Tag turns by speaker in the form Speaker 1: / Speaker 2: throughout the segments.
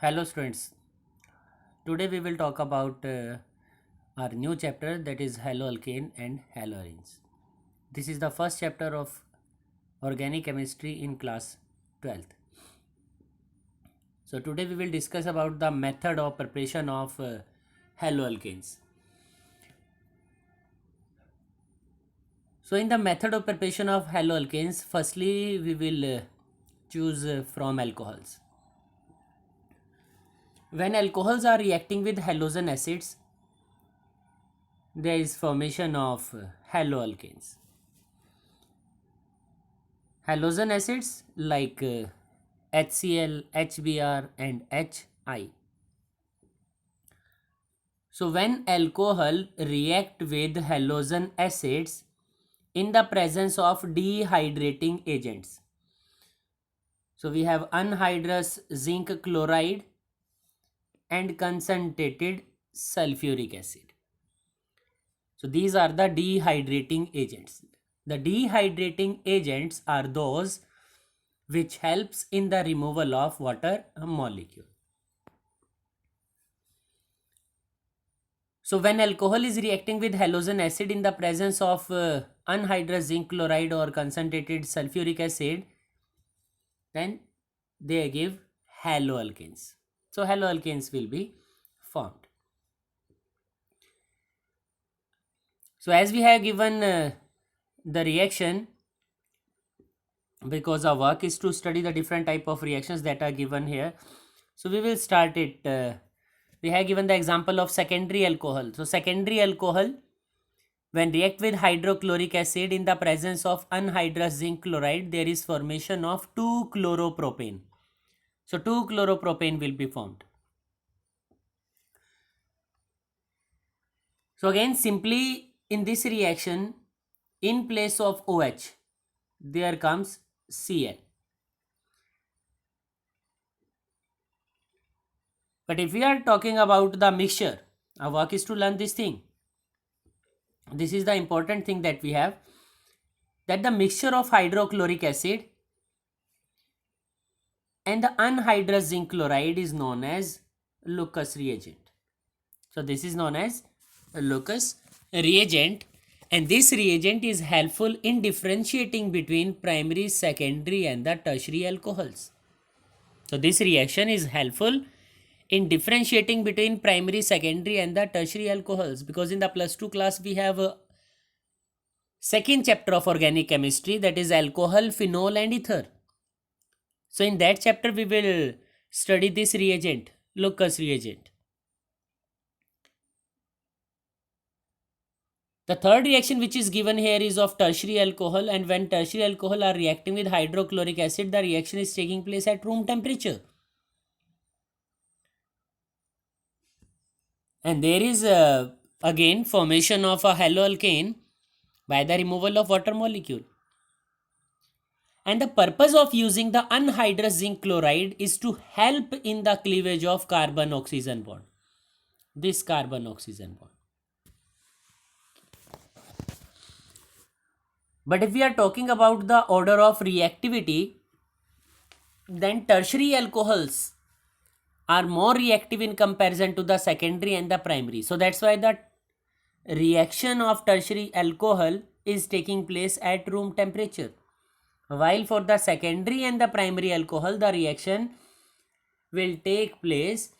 Speaker 1: Hello students, today we will talk about our new chapter, that is haloalkane and haloarenes. This is the first chapter of organic chemistry in class 12th. So today we will discuss about the method of preparation of haloalkanes. So in the method of preparation of haloalkanes, firstly we will choose from alcohols. When alcohols are reacting with halogen acids, there is formation of haloalkanes. Halogen acids like HCl, HBr and HI. So when alcohol react with halogen acids in the presence of dehydrating agents. So we have anhydrous zinc chloride and concentrated sulfuric acid. So these are the dehydrating agents. The dehydrating agents are those which helps in the removal of water molecule. So when alcohol is reacting with halogen acid in the presence of anhydrous zinc chloride or concentrated sulfuric acid, then they give haloalkanes. So haloalkanes will be formed. So as we have given the reaction, because our work is to study the different type of reactions that are given here, so we will start it. We have given the example of secondary alcohol. So secondary alcohol, when react with hydrochloric acid in the presence of anhydrous zinc chloride, there is formation of 2-chloropropane. So 2-chloropropane will be formed. So again, simply in this reaction, in place of OH, there comes Cl. But if we are talking about the mixture, our work is to learn this thing. This is the important thing that we have, that the mixture of hydrochloric acid and the anhydrous zinc chloride is known as Lucas reagent. So this is known as a Lucas reagent, and this reagent is helpful in differentiating between primary, secondary and the tertiary alcohols. So this reaction is helpful in differentiating between primary, secondary and the tertiary alcohols, because in the plus 2 class we have a second chapter of organic chemistry, that is alcohol, phenol and ether. So in that chapter we will study this reagent, Lucas reagent. The third reaction which is given here is of tertiary alcohol, and when tertiary alcohol are reacting with hydrochloric acid, the reaction is taking place at room temperature. And there is again formation of a haloalkane by the removal of water molecule. And the purpose of using the anhydrous zinc chloride is to help in the cleavage of carbon oxygen bond. This carbon oxygen bond. But if we are talking about the order of reactivity, then tertiary alcohols are more reactive in comparison to the secondary and the primary. So that's why the reaction of tertiary alcohol is taking place at room temperature. While for the secondary and the primary alcohol, the reaction will take place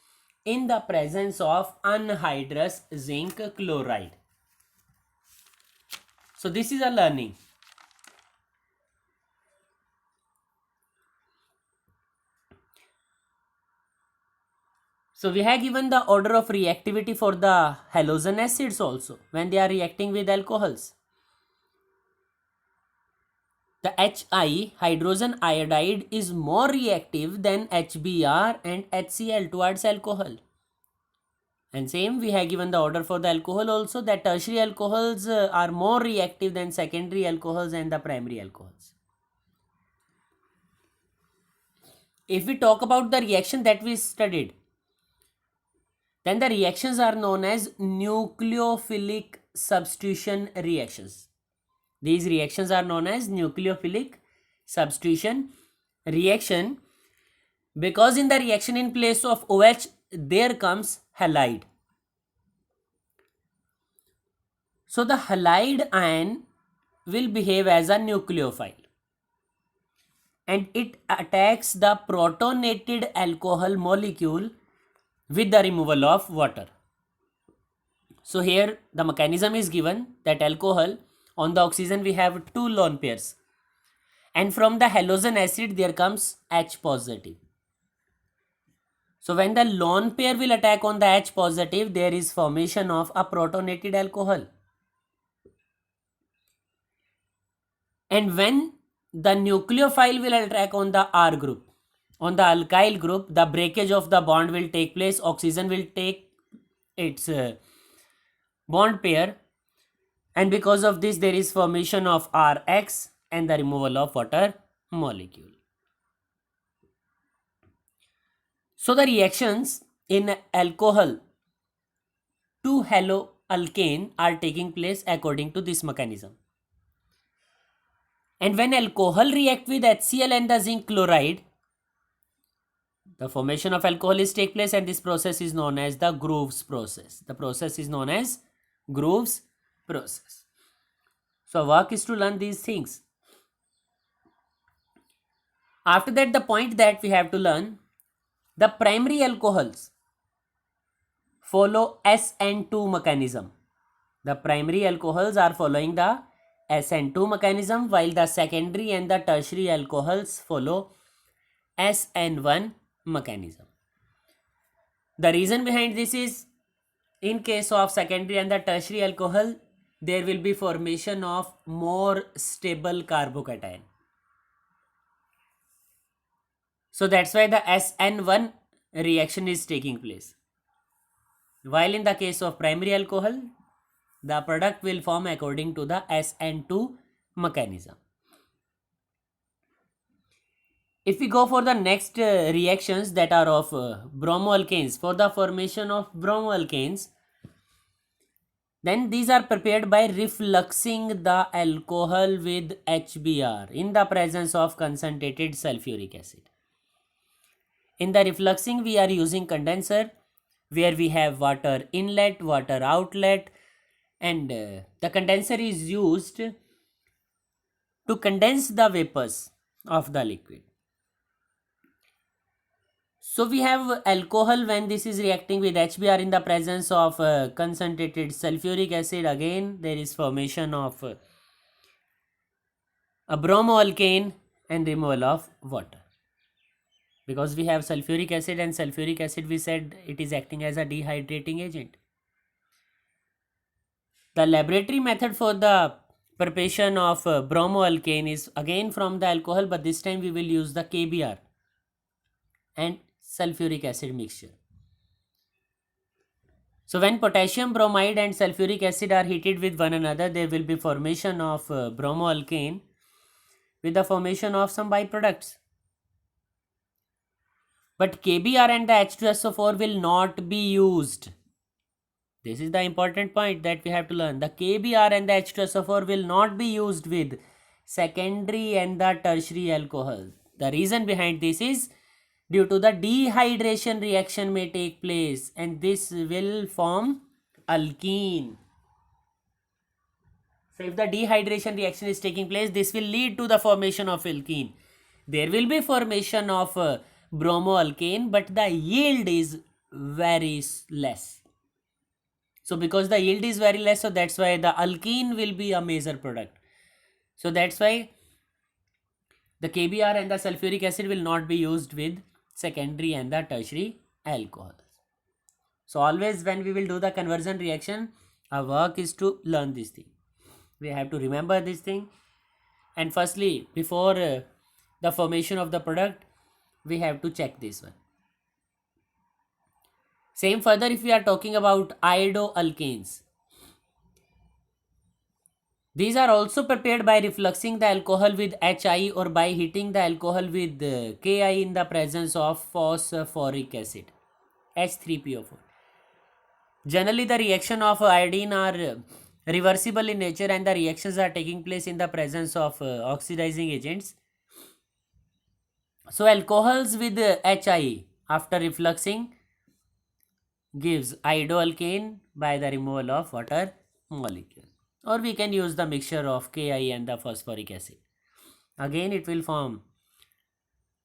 Speaker 1: in the presence of anhydrous zinc chloride. So this is a learning. So we have given the order of reactivity for the halogen acids also when they are reacting with alcohols. The Hi, hydrogen iodide, is more reactive than HBr and HCl towards alcohol. And same we have given the order for the alcohol also, that tertiary alcohols are more reactive than secondary alcohols and the primary alcohols. If we talk about the reaction that we studied, then the reactions are known as nucleophilic substitution reactions. These reactions are known as nucleophilic substitution reaction, because in the reaction in place of OH there comes halide. So the halide ion will behave as a nucleophile and it attacks the protonated alcohol molecule with the removal of water. So here the mechanism is given that alcohol, on the oxygen we have two lone pairs, and from the halogen acid there comes H positive. So when the lone pair will attack on the H positive, there is formation of a protonated alcohol. And when the nucleophile will attack on the R group, on the alkyl group, the breakage of the bond will take place. Oxygen will take its bond pair, and because of this there is formation of Rx and the removal of water molecule. So the reactions in alcohol to haloalkane are taking place according to this mechanism. And when alcohol react with HCl and the zinc chloride, the formation of alcohol is take place, and this process is known as the Groves process. The process is known as Groves process. So work is to learn these things. After that, the point that we have to learn, the primary alcohols follow SN2 mechanism. The primary alcohols are following the SN2 mechanism, while the secondary and the tertiary alcohols follow SN1 mechanism. The reason behind this is, in case of secondary and the tertiary alcohol, there will be formation of more stable carbocation. So that's why the SN1 reaction is taking place. While in the case of primary alcohol, the product will form according to the SN2 mechanism. If we go for the next reactions that are of bromoalkanes, for the formation of bromoalkanes, then these are prepared by refluxing the alcohol with HBr in the presence of concentrated sulfuric acid. In the refluxing, we are using condenser where we have water inlet, water outlet, and the condenser is used to condense the vapors of the liquid. So we have alcohol when this is reacting with HBr in the presence of concentrated sulfuric acid. Again, there is formation of a bromoalkane and removal of water. Because we have sulfuric acid, and sulfuric acid we said it is acting as a dehydrating agent. The laboratory method for the preparation of bromoalkane is again from the alcohol, but this time we will use the KBr and sulfuric acid mixture. So when potassium bromide and sulfuric acid are heated with one another, there will be formation of bromoalkane with the formation of some byproducts. But KBr and the H2SO4 will not be used. This is the important point that we have to learn. The KBr and the H2SO4 will not be used with secondary and the tertiary alcohol. The reason behind this is due to the dehydration reaction may take place, and this will form alkene. So if the dehydration reaction is taking place, this will lead to the formation of alkene. There will be formation of bromoalkane, but the yield is very less. So because the yield is very less, so that's why the alkene will be a major product. So that's why the KBr and the sulfuric acid will not be used with secondary and the tertiary alcohols. So always when we will do the conversion reaction, our work is to learn this thing. We have to remember this thing. And firstly, before the formation of the product, we have to check this one. Same further if we are talking about iodoalkanes. These are also prepared by refluxing the alcohol with HI or by heating the alcohol with Ki in the presence of phosphoric acid, H3PO4. Generally, the reaction of iodine are reversible in nature, and the reactions are taking place in the presence of oxidizing agents. So alcohols with HI after refluxing gives iodoalkane by the removal of water molecule. Or we can use the mixture of Ki and the phosphoric acid. Again it will form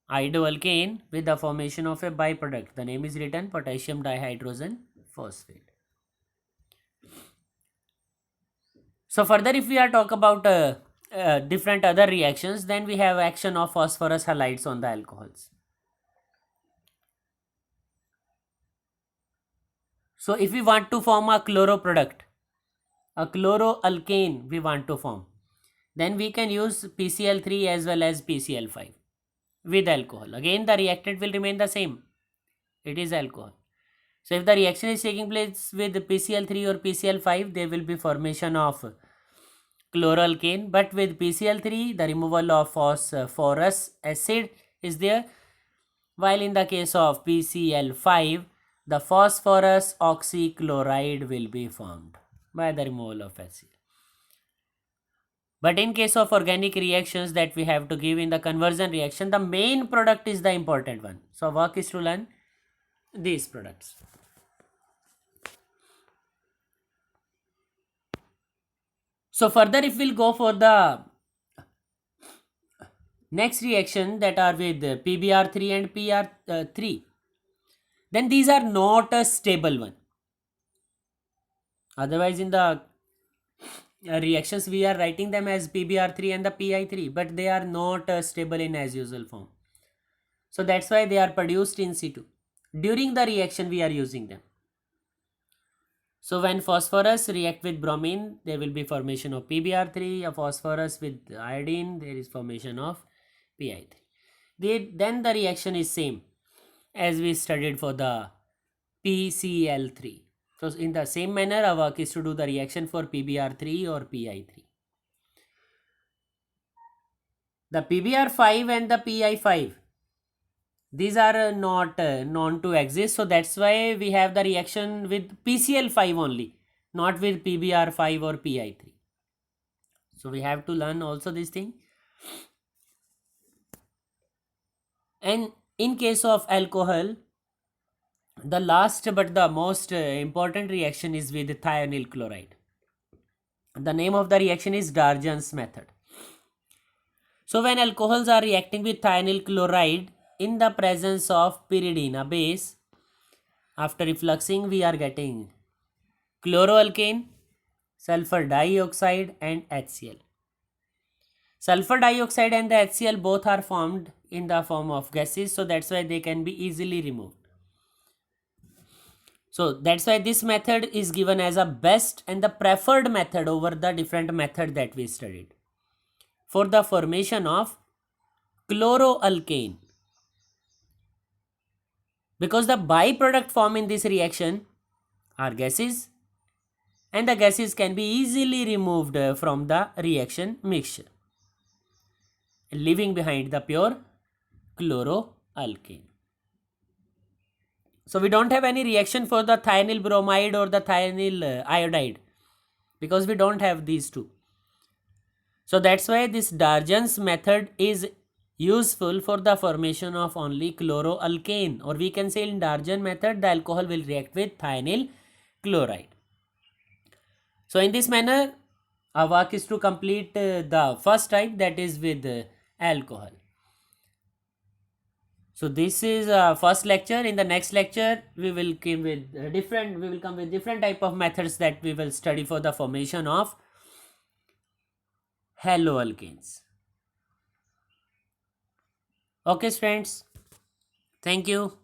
Speaker 1: iodoalkane with the formation of a byproduct. The name is written potassium dihydrogen phosphate. So further if we are talk about different other reactions, then we have action of phosphorus halides on the alcohols. So if we want to form a chloro product, a chloroalkane we want to form, then we can use PCl3 as well as PCl5 with alcohol. Again the reactant will remain the same. It is alcohol. So if the reaction is taking place with PCl3 or PCl5, there will be formation of chloroalkane, but with PCl3 the removal of phosphorus acid is there, while in the case of PCl5 the phosphorus oxychloride will be formed by the removal of acid. But in case of organic reactions that we have to give in the conversion reaction, the main product is the important one. So work is to learn these products. So further if we'll go for the next reaction that are with PBr3 and PR3, then these are not a stable one. Otherwise in the reactions we are writing them as PBr3 and the PI3, but they are not stable in as usual form. So that's why they are produced in situ. During the reaction we are using them. So when phosphorus react with bromine, there will be formation of PBr3, a phosphorus with iodine, there is formation of PI3. Then the reaction is same as we studied for the PCl3. So in the same manner, our work is to do the reaction for PBr3 or PI3. The PBr5 and the PI5, these are not known to exist. So that's why we have the reaction with PCl5 only, not with PBr5 or PI3. So we have to learn also this thing. And in case of alcohol, the last but the most important reaction is with thionyl chloride. The name of the reaction is Darjan's method. So when alcohols are reacting with thionyl chloride in the presence of pyridine, a base, after refluxing we are getting chloroalkane, sulfur dioxide and HCl. Sulfur dioxide and the HCl both are formed in the form of gases, so that's why they can be easily removed. So that's why this method is given as a best and the preferred method over the different method that we studied for the formation of chloroalkane. Because the byproduct formed in this reaction are gases and the gases can be easily removed from the reaction mixture, leaving behind the pure chloroalkane. So we don't have any reaction for the thionyl bromide or the thionyl iodide because we don't have these two. So that's why this Darjan's method is useful for the formation of only chloroalkane, or we can say in Darjan method the alcohol will react with thionyl chloride. So in this manner our work is to complete the first type, that is with alcohol. So this is first lecture. In the next lecture we will come with different type of methods that we will study for the formation of haloalkanes. Okay friends, thank you.